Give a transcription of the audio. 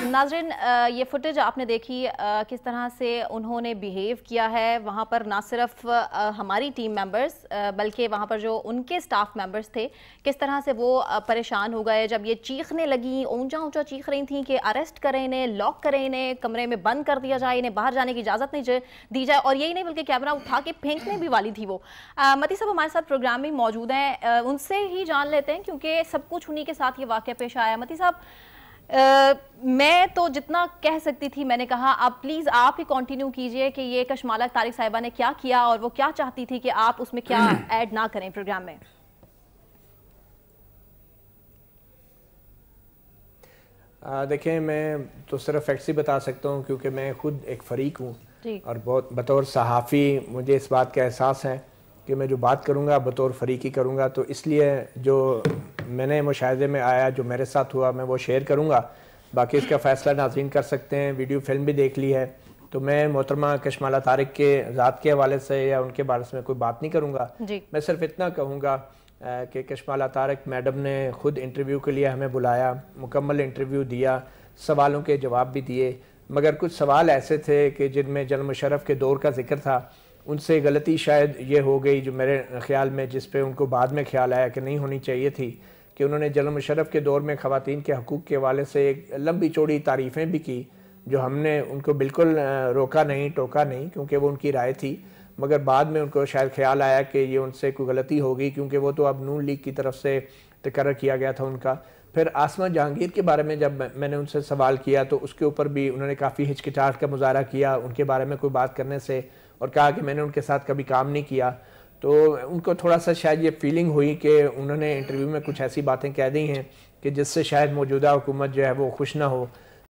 नाज़रीन, ये फुटेज आपने देखी किस तरह से उन्होंने बिहेव किया है। वहाँ पर ना सिर्फ हमारी टीम मेंबर्स बल्कि वहाँ पर जो उनके स्टाफ मेंबर्स थे, किस तरह से वो परेशान हो गए जब ये चीखने लगी, ऊंचा ऊंचा चीख रही थी कि अरेस्ट करें इन्हें, लॉक करें इन्हें, कमरे में बंद कर दिया जाए, इन्हें बाहर जाने की इजाज़त नहीं दी जाए। और यही नहीं बल्कि कैमरा उठा के फेंकने भी वाली थी वो। मती साहब हमारे साथ प्रोग्राम में मौजूद हैं, उनसे ही जान लेते हैं क्योंकि सब कुछ उन्हीं के साथ ये वाक़या पेश आया। मती साहब, मैं तो जितना कह सकती थी मैंने कहा, आप प्लीज आप ही कंटिन्यू कीजिए कि ये कशमाला तारिक साहिबा ने क्या किया और वो क्या चाहती थी कि आप उसमें क्या ऐड ना करें प्रोग्राम में। देखें, मैं तो सिर्फ फैक्ट्स ही बता सकता हूँ क्योंकि मैं खुद एक फ़रीक हूँ और बहुत बतौर सहाफ़ी मुझे इस बात का एहसास है कि मैं जो बात करूँगा बतौर फ़रीक ही करूँगा। तो इसलिए जो मैंने मुशाहिदे में आया, जो मेरे साथ हुआ, मैं वो शेयर करूँगा। बाकी इसका फ़ैसला नाज़रीन कर सकते हैं। वीडियो फिल्म भी देख ली है, तो मैं मोहतरमा कशमाला तारिक के ज़ात के हवाले से या उनके बारे में कोई बात नहीं करूँगा। मैं सिर्फ इतना कहूँगा कि कशमाला तारिक मैडम ने ख़ुद इंटरव्यू के लिए हमें बुलाया, मुकम्मल इंटरव्यू दिया, सवालों के जवाब भी दिए, मगर कुछ सवाल ऐसे थे कि जिनमें जनरल मुशर्रफ के दौर का जिक्र था। उनसे गलती शायद ये हो गई जो मेरे ख्याल में, जिस पे उनको बाद में ख्याल आया कि नहीं होनी चाहिए थी, कि उन्होंने जनरल मुशर्रफ के दौर में ख़वातीन के हकूक़ के हवाले से एक लंबी चौड़ी तारीफ़ें भी की, जो हमने उनको बिल्कुल रोका नहीं, टोका नहीं, क्योंकि वो उनकी राय थी। मगर बाद में उनको शायद ख्याल आया कि ये उनसे कोई गलती हो गई, क्योंकि वो तो अब नून लीग की तरफ से तकर्रर किया गया था उनका। फिर आसमा जहांगीर के बारे में जब मैंने उनसे सवाल किया तो उसके ऊपर भी उन्होंने काफ़ी हिचकिचाहट का मुजाहरा किया उनके बारे में कोई बात करने से, और कहा कि मैंने उनके साथ कभी काम नहीं किया। तो उनको थोड़ा सा शायद ये फीलिंग हुई कि उन्होंने इंटरव्यू में कुछ ऐसी बातें कह दी हैं कि जिससे शायद मौजूदा हुकूमत जो है वो खुश ना हो।